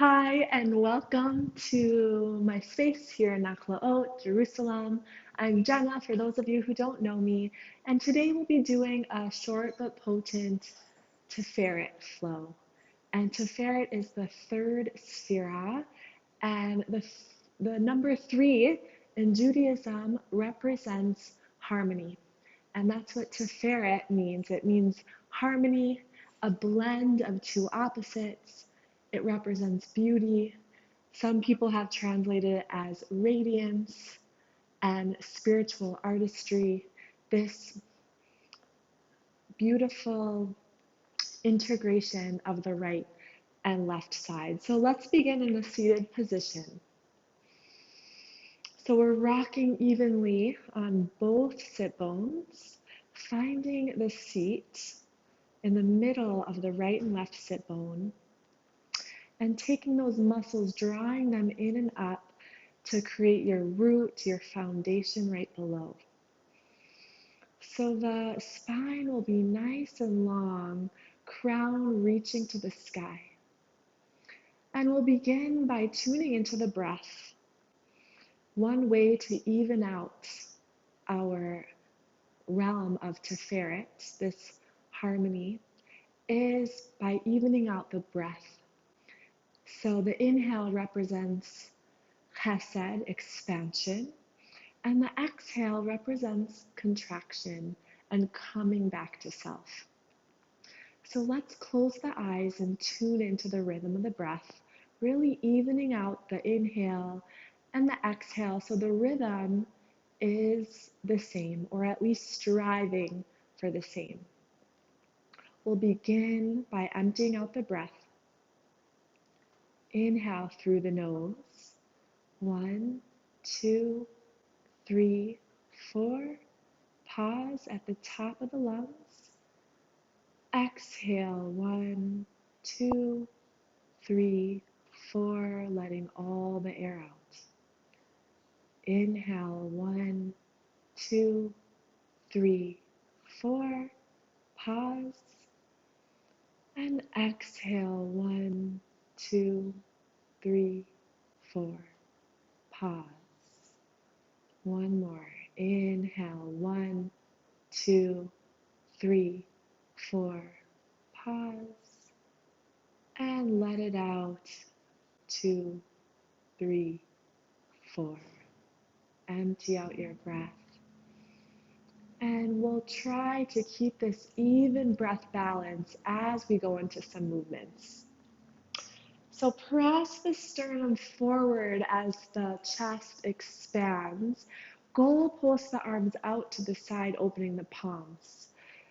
Hi, and welcome to my space here in Naklaot, Jerusalem. I'm Jenna, for those of you who don't know me, and today we'll be doing a short but potent Tiferet flow. And Tiferet is the third Sefirah, and the number 3 in Judaism represents harmony. And that's what Tiferet means. It means harmony, a blend of two opposites. It represents beauty. Some people have translated it as radiance and spiritual artistry. This beautiful integration of the right and left side. So let's begin in a seated position. So we're rocking evenly on both sit bones, finding the seat in the middle of the right and left sit bone, and taking those muscles, drawing them in and up to create your root, your foundation right below. So the spine will be nice and long, crown reaching to the sky. And we'll begin by tuning into the breath. One way to even out our realm of Tiferet, this harmony, is by evening out the breath. So the inhale represents chesed, expansion, and the exhale represents contraction and coming back to self. So let's close the eyes and tune into the rhythm of the breath, really evening out the inhale and the exhale so the rhythm is the same, or at least striving for the same. We'll begin by emptying out the breath. Inhale through the nose. 1, 2, 3, 4. Pause at the top of the lungs. Exhale, 1, 2, 3, 4, letting all the air out. Inhale, 1, 2, 3, 4. Pause. And exhale, 1, 2, 3, 4. Pause. One more. Inhale, 1, 2, 3, 4. Pause. And let it out. 2, 3, 4. Empty out your breath. And we'll try to keep this even breath balance as we go into some movements. So press the sternum forward as the chest expands. Goalpost the arms out to the side, opening the palms.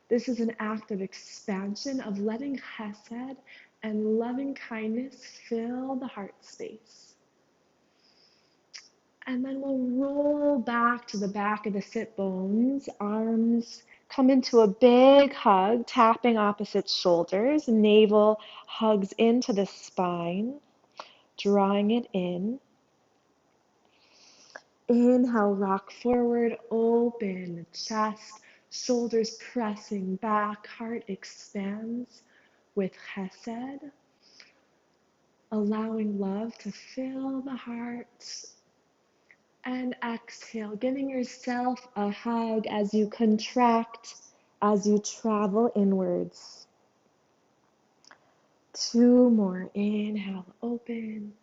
This is an act of expansion, of letting chesed and loving kindness fill the heart space. And then we'll roll back to the back of the sit bones. Arms come into a big hug, tapping opposite shoulders. Navel hugs into the spine, drawing it in. Inhale, rock forward, open chest, shoulders pressing back, heart expands with chesed, allowing love to fill the heart. And exhale, giving yourself a hug as you contract, as you travel inwards. 2 more. Inhale, open.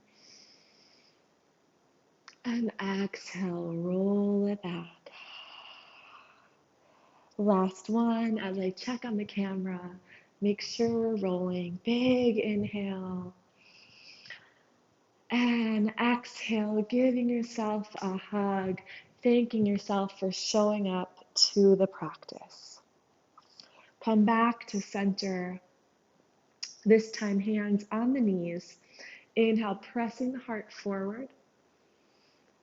And exhale, roll it back. Last one, as I check on the camera, make sure we're rolling. Big inhale. And exhale, giving yourself a hug, thanking yourself for showing up to the practice. Come back to center. This time, hands on the knees. Inhale, pressing the heart forward.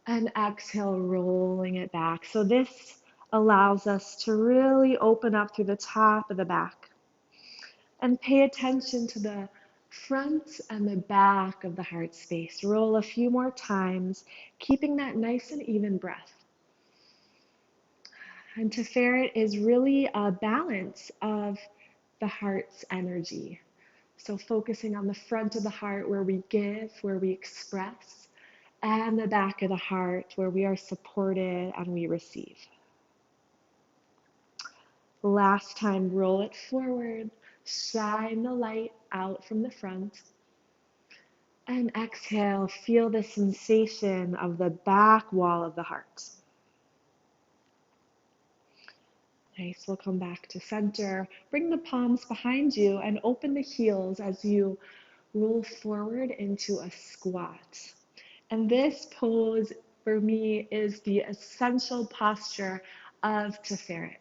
And exhale, rolling it back. So this allows us to really open up through the top of the back. And pay attention to the front and the back of the heart space. Roll a few more times, keeping that nice and even breath. And Tiferet is really a balance of the heart's energy. So focusing on the front of the heart where we give, where we express, and the back of the heart where we are supported and we receive. Last time, roll it forward, shine the light out from the front, and exhale, feel the sensation of the back wall of the heart. Nice, we'll come back to center. Bring the palms behind you and open the heels as you roll forward into a squat. And this pose for me is the essential posture of Tiferet.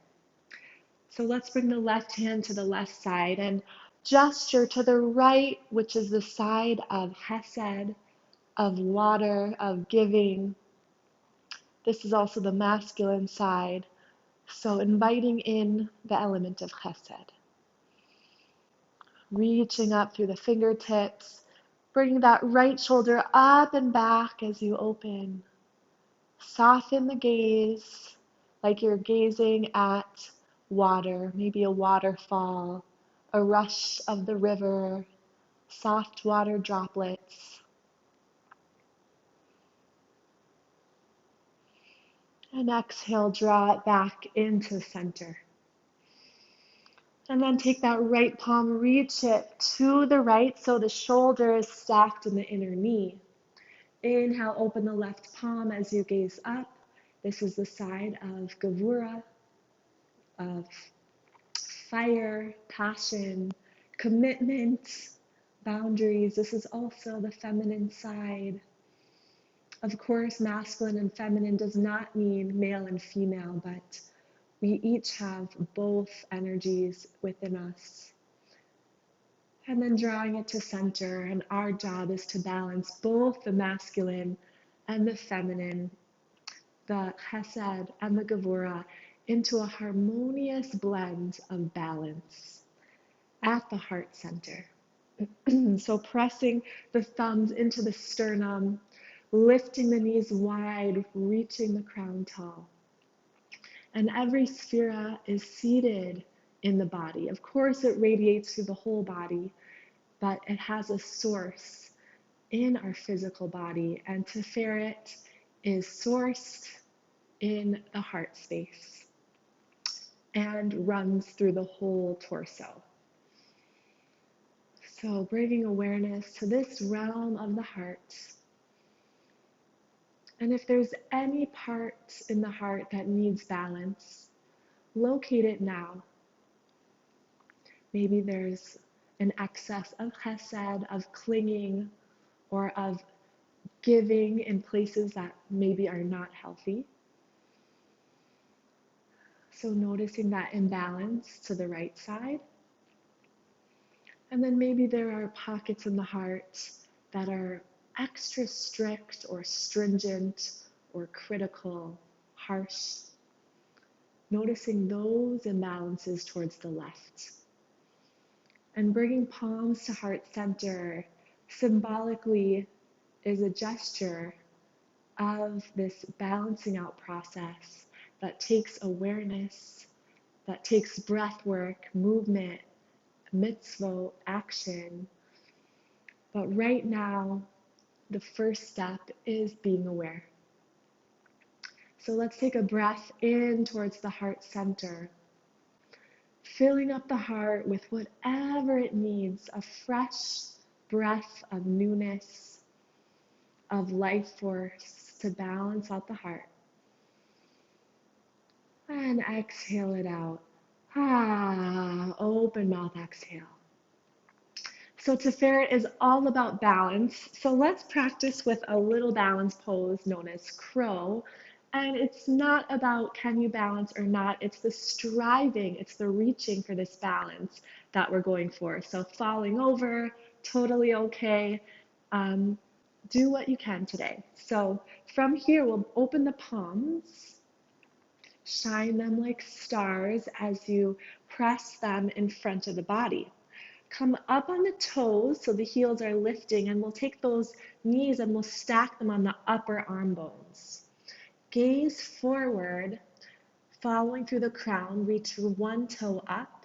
So let's bring the left hand to the left side and gesture to the right, which is the side of Hesed, of water, of giving. This is also the masculine side. So inviting in the element of Chesed. Reaching up through the fingertips, bringing that right shoulder up and back as you open. Soften the gaze like you're gazing at water, maybe a waterfall, a rush of the river, soft water droplets. And exhale, draw it back into center. And then take that right palm, reach it to the right so the shoulder is stacked in the inner knee. Inhale, open the left palm as you gaze up. This is the side of Gevura, of fire, passion, commitment, boundaries. This is also the feminine side. Of course, masculine and feminine does not mean male and female, but we each have both energies within us. And then drawing it to center, and our job is to balance both the masculine and the feminine, the chesed and the gevura, into a harmonious blend of balance at the heart center. So pressing the thumbs into the sternum, lifting the knees wide, reaching the crown tall. And every sefira is seated in the body. Of course, it radiates through the whole body, but it has a source in our physical body. And Tiferet is sourced in the heart space and runs through the whole torso. So bringing awareness to this realm of the heart. And if there's any part in the heart that needs balance, locate it now. Maybe there's an excess of chesed, of clinging, or of giving in places that maybe are not healthy. So noticing that imbalance to the right side. And then maybe there are pockets in the heart that are extra strict or stringent or critical, harsh. Noticing those imbalances towards the left. And bringing palms to heart center symbolically is a gesture of this balancing out process that takes awareness, that takes breath work, movement, mitzvot, action. But right now, the first step is being aware. So let's take a breath in towards the heart center, filling up the heart with whatever it needs, a fresh breath of newness, of life force to balance out the heart. And exhale it out. Open mouth exhale. So Tiferet is all about balance. So let's practice with a little balance pose known as crow. And it's not about can you balance or not. It's the striving, it's the reaching for this balance that we're going for. So falling over, totally okay. Do what you can today. So from here, we'll open the palms, shine them like stars as you press them in front of the body. Come up on the toes so the heels are lifting, and we'll take those knees and we'll stack them on the upper arm bones. Gaze forward, following through the crown, reach one toe up,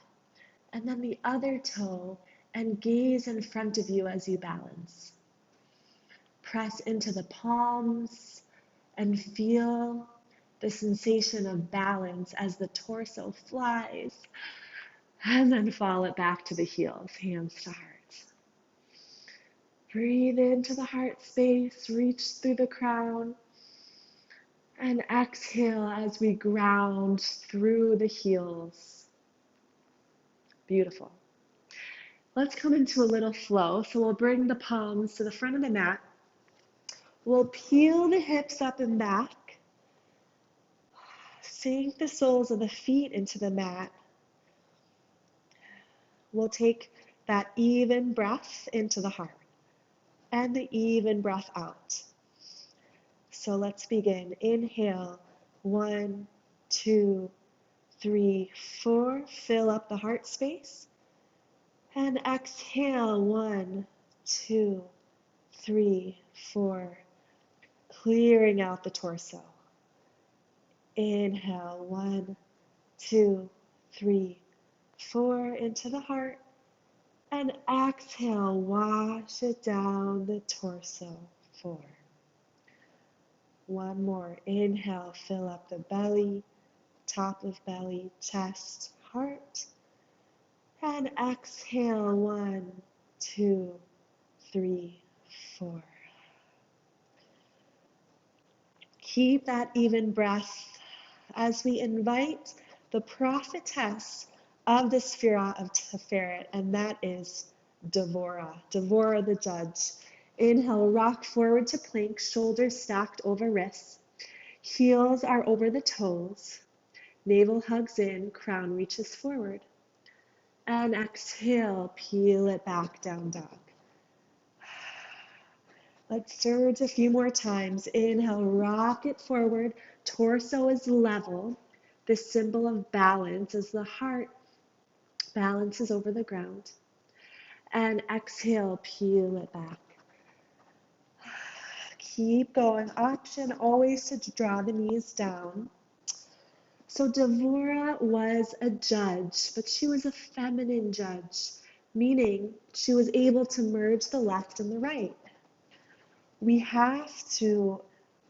and then the other toe, and gaze in front of you as you balance. Press into the palms and feel the sensation of balance as the torso flies, and then fall it back to the heels, hands to heart. Breathe into the heart space, reach through the crown, and exhale as we ground through the heels. Beautiful. Let's come into a little flow. So we'll bring the palms to the front of the mat. We'll peel the hips up and back. Sink the soles of the feet into the mat. We'll take that even breath into the heart and the even breath out. So let's begin. Inhale, 1, 2, 3, 4. Fill up the heart space. And exhale, 1, 2, 3, 4. Clearing out the torso. Inhale, 1, 2, 3, 4 into the heart. And exhale, wash it down the torso. 4. One more. Inhale, fill up the belly, top of belly, chest, heart. And exhale, 1, 2, 3, 4. Keep that even breath as we invite the prophetess of the Sefirot of Tiferet, and that is Devorah the judge. Inhale, rock forward to plank, shoulders stacked over wrists. Heels are over the toes. Navel hugs in, crown reaches forward. And exhale, peel it back, down dog. Let's surge a few more times. Inhale, rock it forward. Torso is level. The symbol of balance as the heart balances over the ground. And exhale, peel it back. Keep going. Option always to draw the knees down. So Devorah was a judge, but she was a feminine judge, meaning she was able to merge the left and the right. We have to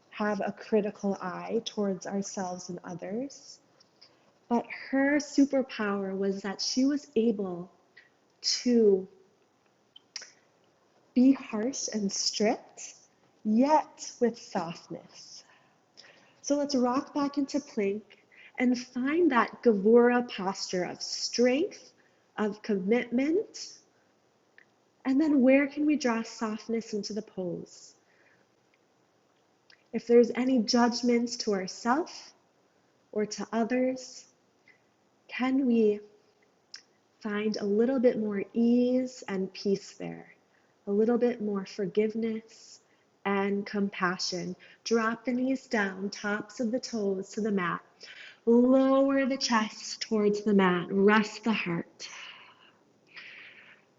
have a critical eye towards ourselves and others, but her superpower was that she was able to be harsh and strict, yet with softness. So let's rock back into plank and find that Devorah posture of strength, of commitment, and then where can we draw softness into the pose? If there's any judgments to ourselves or to others, can we find a little bit more ease and peace there? A little bit more forgiveness and compassion. Drop the knees down, tops of the toes to the mat. Lower the chest towards the mat. Rest the heart.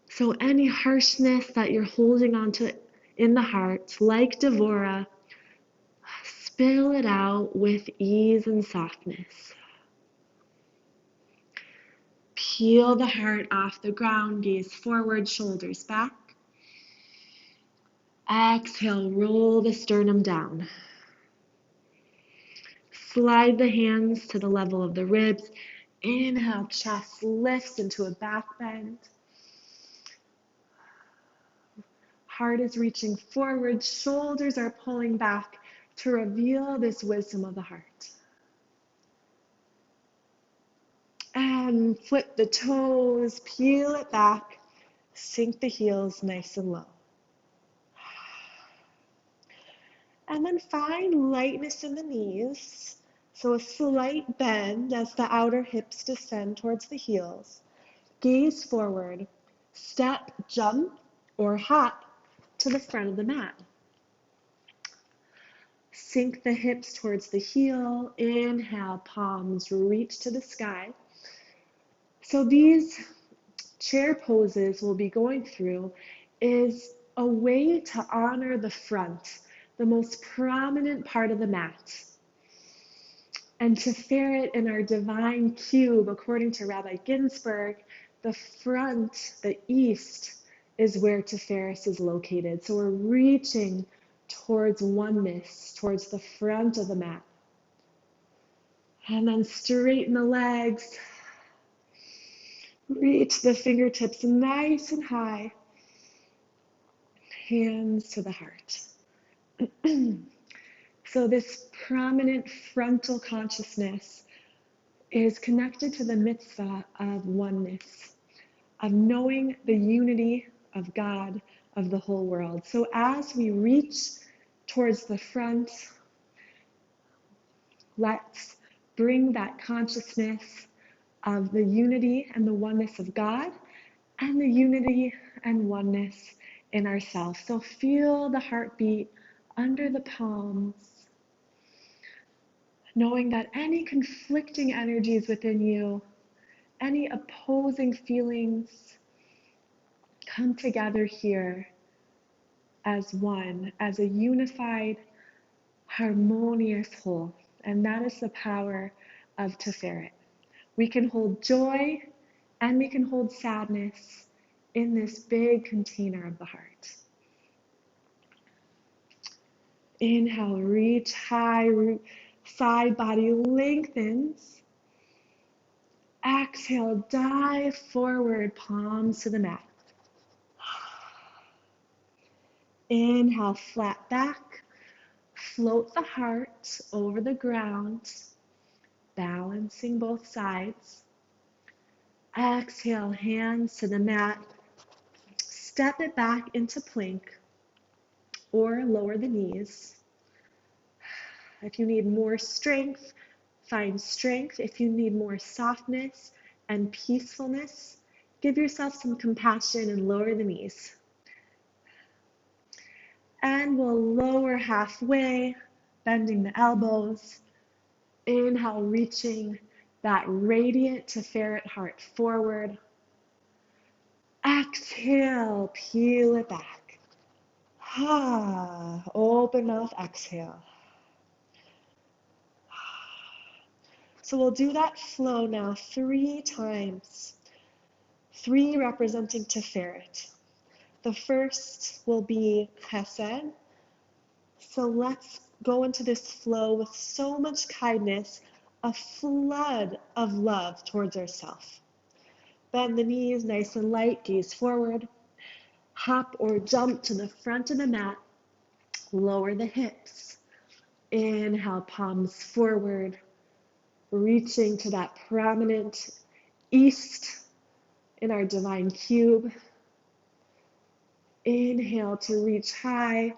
So any harshness that you're holding onto in the heart, like Devorah, spill it out with ease and softness. Peel the heart off the ground, gaze forward, shoulders back. Exhale, roll the sternum down. Slide the hands to the level of the ribs. Inhale, chest lifts into a back bend. Heart is reaching forward, shoulders are pulling back to reveal this wisdom of the heart. And flip the toes, peel it back, sink the heels nice and low. And then find lightness in the knees. So a slight bend as the outer hips descend towards the heels. Gaze forward, step, jump, or hop to the front of the mat. Sink the hips towards the heel. Inhale, palms reach to the sky. So these chair poses we'll be going through is a way to honor the front, the most prominent part of the mat. And Tiferet in our divine cube, according to Rabbi Ginsburg, The front, the east, is where Tiferet is located. So we're reaching towards oneness, towards the front of the mat. And then straighten the legs. Reach the fingertips nice and high. Hands to the heart. So this prominent frontal consciousness is connected to the mitzvah of oneness, of knowing the unity of God, of the whole world. So as we reach towards the front, let's bring that consciousness of the unity and the oneness of God and the unity and oneness in ourselves. So feel the heartbeat under the palms, knowing that any conflicting energies within you, any opposing feelings, come together here as one, as a unified, harmonious whole. And that is the power of Tiferet. We can hold joy and we can hold sadness in this big container of the heart. Inhale, reach high, side body lengthens. Exhale, dive forward, palms to the mat. Inhale, flat back. Float the heart over the ground, balancing both sides. Exhale, hands to the mat. Step it back into plank or lower the knees. If you need more strength, find strength. If you need more softness and peacefulness, give yourself some compassion and lower the knees. And we'll lower halfway, bending the elbows. Inhale, reaching that radiant Tiferet heart forward. Exhale, peel it back. Open mouth, exhale. So we'll do that flow now 3 times. 3 representing Tiferet. The first will be Chesed. So let's go into this flow with so much kindness, a flood of love towards ourselves. Bend the knees nice and light, gaze forward. Hop or jump to the front of the mat. Lower the hips. Inhale, palms forward. Reaching to that prominent east in our divine cube. Inhale to reach high.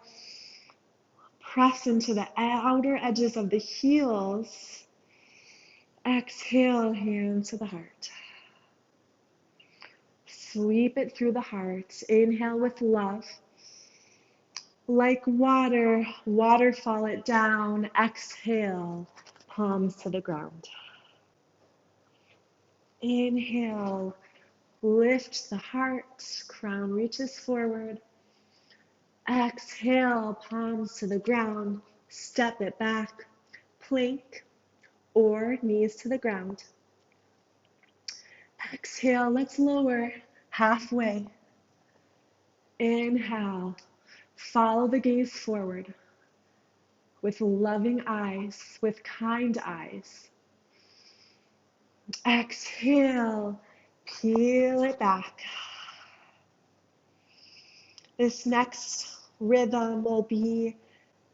Press into the outer edges of the heels. Exhale, hand to the heart. Sweep it through the heart. Inhale with love. Like water, waterfall it down. Exhale, palms to the ground. Inhale, lift the heart, crown reaches forward. Exhale, palms to the ground, step it back, plank or knees to the ground. Exhale, let's lower halfway. Inhale, follow the gaze forward with loving eyes, with kind eyes. Exhale, peel it back. This next rhythm will be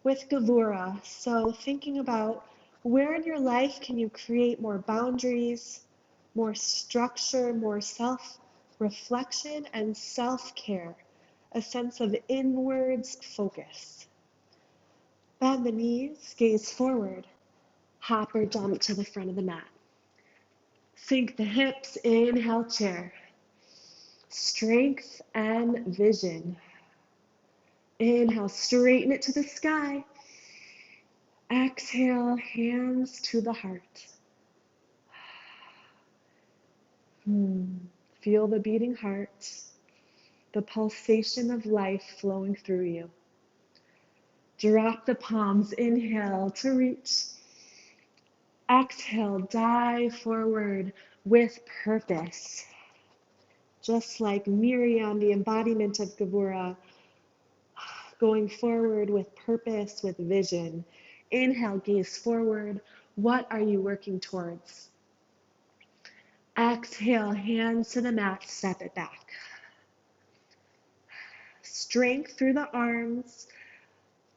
with Gevura. So thinking about where in your life can you create more boundaries, more structure, more self-reflection and self-care, a sense of inwards focus. Bend the knees, gaze forward, hop or jump to the front of the mat. Sink the hips, inhale, chair. Strength and vision. Inhale, straighten it to the sky. Exhale, hands to the heart. Feel the beating heart, the pulsation of life flowing through you. Drop the palms, inhale to reach. Exhale, dive forward with purpose. just like Miriam, the embodiment of Gevurah, going forward with purpose, with vision. Inhale, gaze forward. What are you working towards? Exhale, hands to the mat, step it back. Strength through the arms,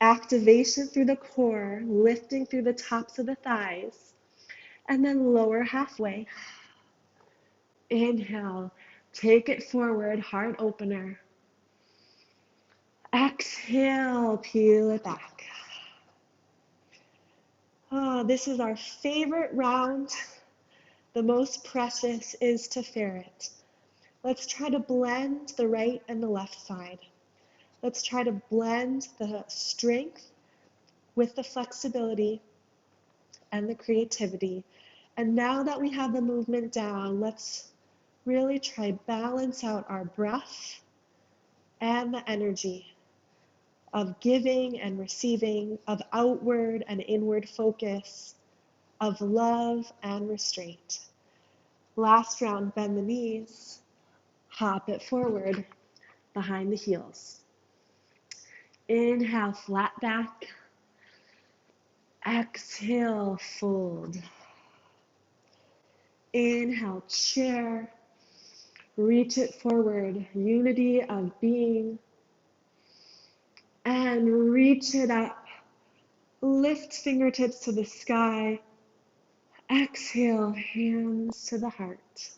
activation through the core, lifting through the tops of the thighs, and then lower halfway. Inhale, take it forward, heart opener. Exhale, peel it back. Oh, this is our favorite round. The most precious is Tiferet. Let's try to blend the right and the left side. Let's try to blend the strength with the flexibility and the creativity. And now that we have the movement down, let's really try balance out our breath and the energy of giving and receiving, of outward and inward focus, of love and restraint. Last round, bend the knees, hop it forward behind the heels. Inhale, flat back. Exhale, fold. Inhale, chair. Reach it forward, unity of being. And reach it up. Lift fingertips to the sky. Exhale, hands to the heart.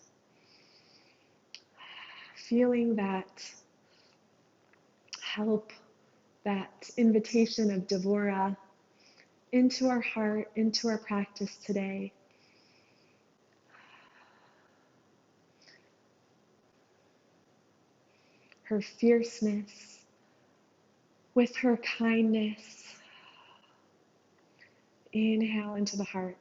Feeling that help, that invitation of Devorah into our heart, into our practice today. Her fierceness with her kindness. Inhale into the heart.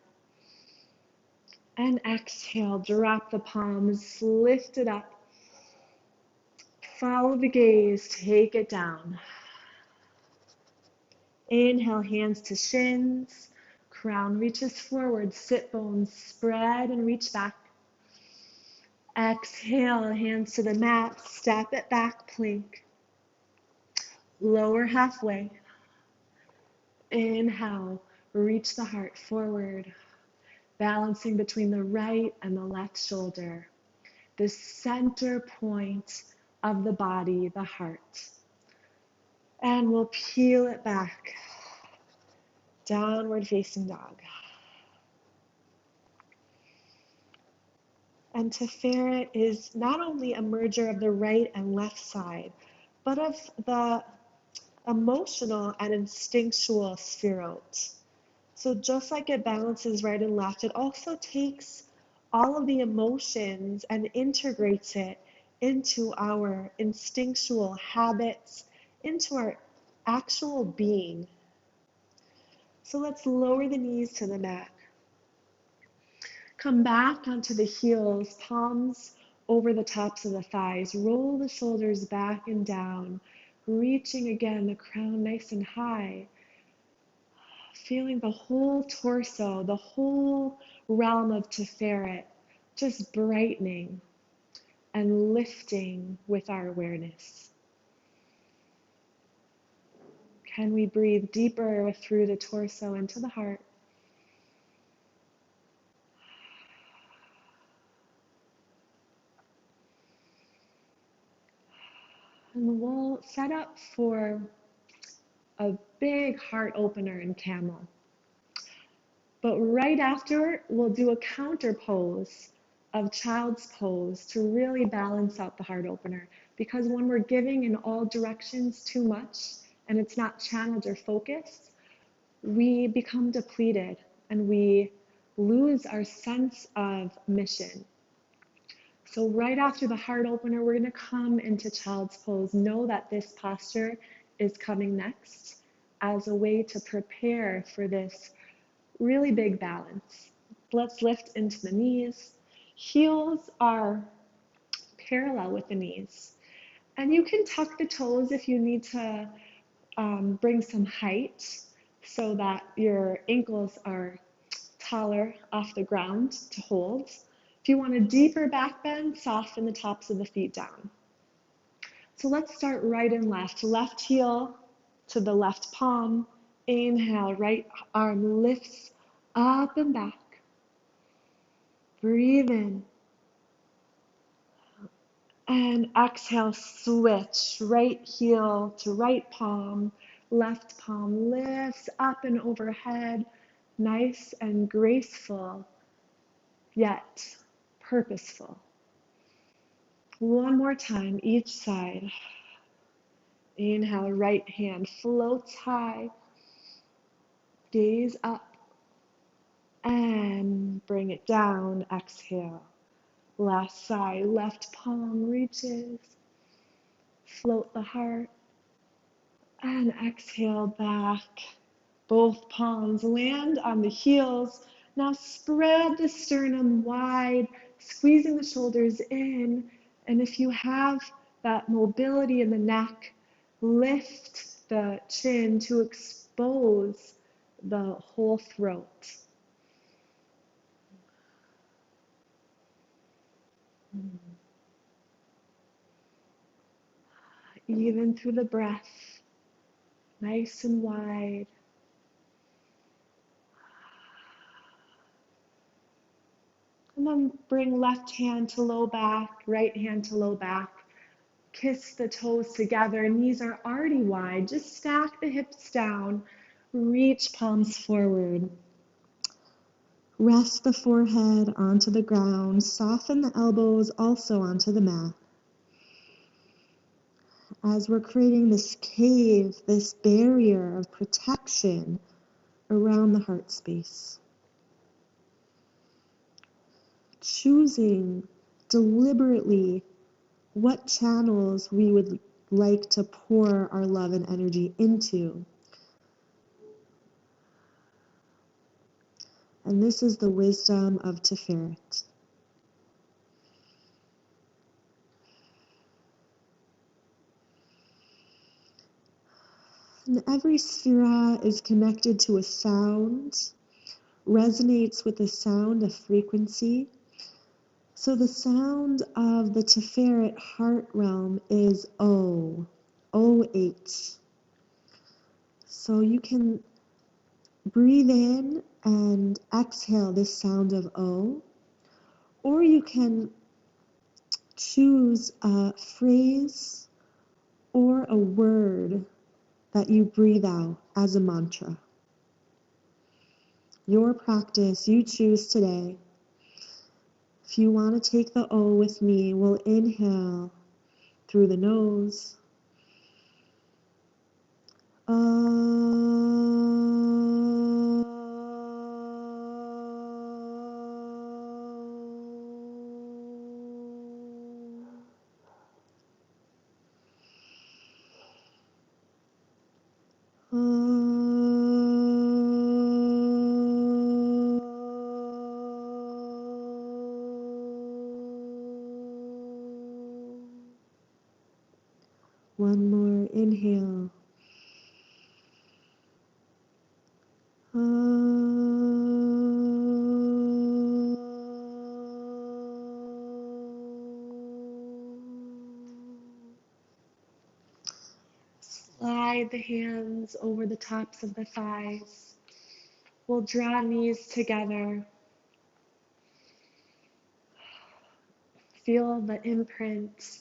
And exhale, drop the palms, lift it up. Follow the gaze, take it down. Inhale, hands to shins. Crown reaches forward, sit bones spread and reach back. Exhale, hands to the mat, step it back, plank. Lower halfway. Inhale, reach the heart forward, balancing between the right and the left shoulder. The center point of the body, the heart. And we'll peel it back. Downward facing dog. And Tiferet is not only a merger of the right and left side, but of the emotional and instinctual Sefirot. So just like it balances right and left, it also takes all of the emotions and integrates it into our instinctual habits, into our actual being. So let's lower the knees to the mat. Come back onto the heels, palms over the tops of the thighs. Roll the shoulders back and down, reaching again the crown nice and high. Feeling the whole torso, the whole realm of Tiferet, just brightening and lifting with our awareness. Can we breathe deeper through the torso into the heart? And we'll set up for a big heart opener in camel. But right after, we'll do a counter pose of child's pose to really balance out the heart opener. Because when we're giving in all directions too much and it's not channeled or focused, we become depleted and we lose our sense of mission. So right after the heart opener, we're going to come into child's pose. Know that this posture is coming next as a way to prepare for this really big balance. Let's lift into the knees. Heels are parallel with the knees. And you can tuck the toes if you need to bring some height so that your ankles are taller off the ground to hold. If you want a deeper back bend, soften the tops of the feet down. So let's start right and left. Left heel to the left palm. Inhale, right arm lifts up and back. Breathe in. And exhale, switch. Right heel to right palm. Left palm lifts up and overhead. Nice and graceful, yet purposeful. One more time, each side. Inhale, right hand floats high. Gaze up and bring it down. Exhale. Last side, left palm reaches. Float the heart. And exhale back. Both palms land on the heels. Now spread the sternum wide, squeezing the shoulders in. And if you have that mobility in the neck, lift the chin to expose the whole throat. Even through the breath, nice and wide. And then bring left hand to low back, right hand to low back. Kiss the toes together, knees are already wide. Just stack the hips down, reach palms forward. Rest the forehead onto the ground, soften the elbows also onto the mat. As we're creating this cave, this barrier of protection around the heart space. Choosing deliberately what channels we would like to pour our love and energy into. And this is the wisdom of Tiferet. And every Sefirot is connected to a sound, resonates with the sound of frequency. So the sound of the Tiferet heart realm is O, O8. So you can breathe in and exhale this sound of O, or you can choose a phrase or a word that you breathe out as a mantra. Your practice, you choose today. If you want to take the O with me, we'll inhale through the nose. One more inhale. Slide the hands over the tops of the thighs. We'll draw knees together. Feel the imprint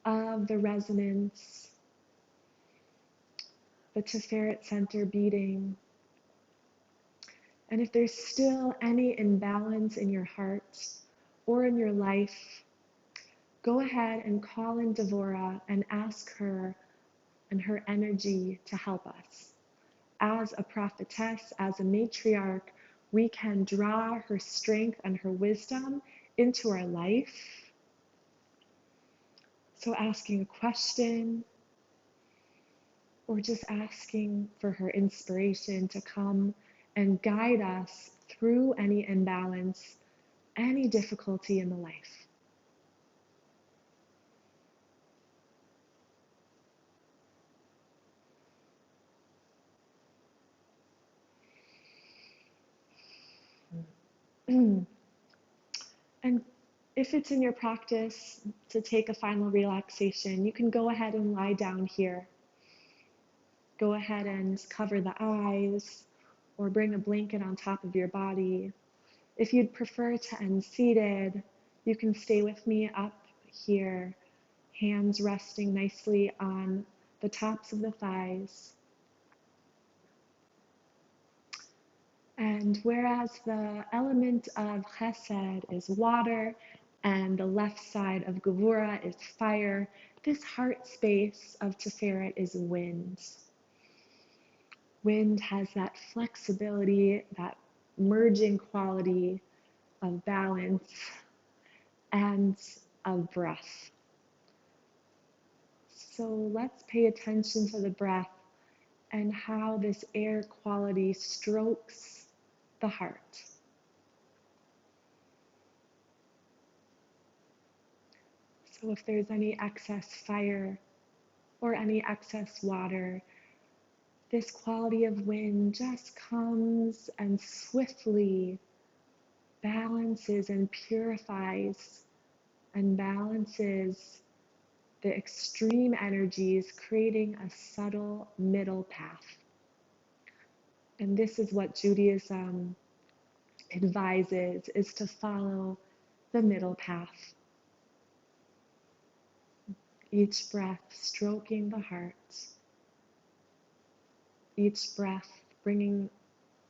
of the resonance, the Tiferet center beating. And if there's still any imbalance in your heart or in your life, go ahead and call in Devora and ask her and her energy to help us. As a prophetess, as a matriarch, we can draw her strength and her wisdom into our life. So asking a question, or just asking for her inspiration to come and guide us through any imbalance, any difficulty in the life. And if it's in your practice to take a final relaxation, you can go ahead and lie down here. Go ahead and cover the eyes or bring a blanket on top of your body. If you'd prefer to end seated, you can stay with me up here, hands resting nicely on the tops of the thighs. And whereas the element of chesed is water and the left side of gevura is fire, this heart space of Tiferet is wind. Wind has that flexibility, that merging quality of balance and of breath. So let's pay attention to the breath and how this air quality strokes the heart. So if there's any excess fire or any excess water, this quality of wind just comes and swiftly balances and purifies and balances the extreme energies, creating a subtle middle path. And this is what Judaism advises, is to follow the middle path. Each breath stroking the heart. Each breath bringing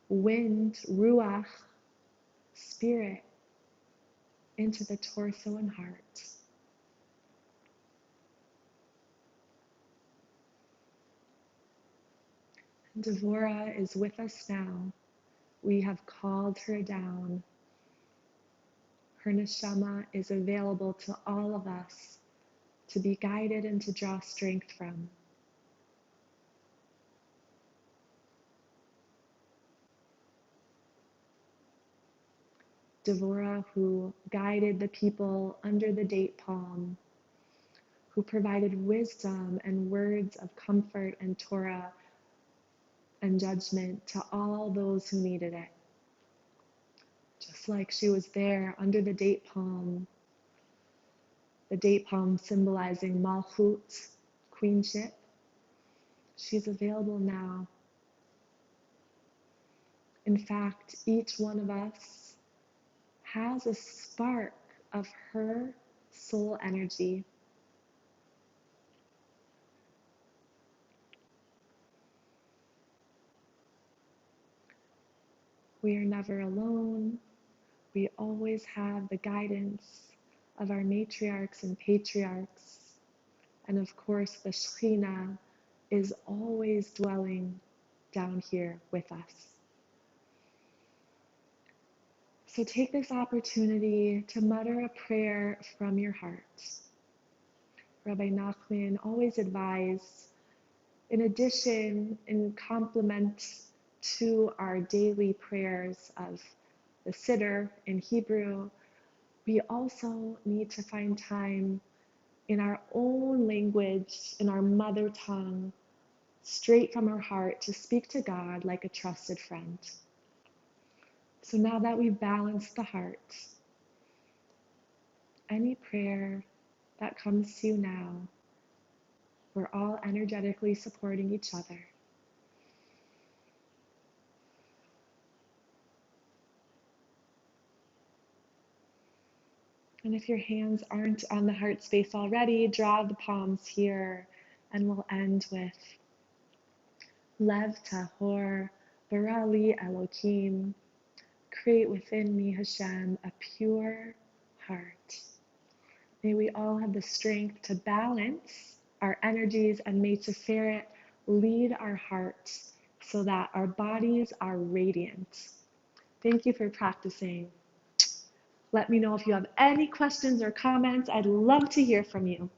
wind, ruach, spirit, into the torso and heart. And Devora is with us now. We have called her down. Her neshama is available to all of us to be guided and to draw strength from. Devora, who guided the people under the date palm, who provided wisdom and words of comfort and Torah and judgment to all those who needed it. Just like she was there under the date palm symbolizing Malchut, queenship, she's available now. In fact, each one of us has a spark of her soul energy. We are never alone. We always have the guidance of our matriarchs and patriarchs. And of course, the Shekhinah is always dwelling down here with us. So take this opportunity to mutter a prayer from your heart. Rabbi Nachman always advised, in addition, in complement to our daily prayers of the Siddur in Hebrew, we also need to find time in our own language, in our mother tongue, straight from our heart, to speak to God like a trusted friend. So now that we've balanced the heart, any prayer that comes to you now, we're all energetically supporting each other. And if your hands aren't on the heart space already, draw the palms here, and we'll end with Lev Tahor, Bara li Elokim. Create within me, Hashem, a pure heart. May we all have the strength to balance our energies, and may Sefirot lead our hearts so that our bodies are radiant. Thank you for practicing. Let me know if you have any questions or comments. I'd love to hear from you.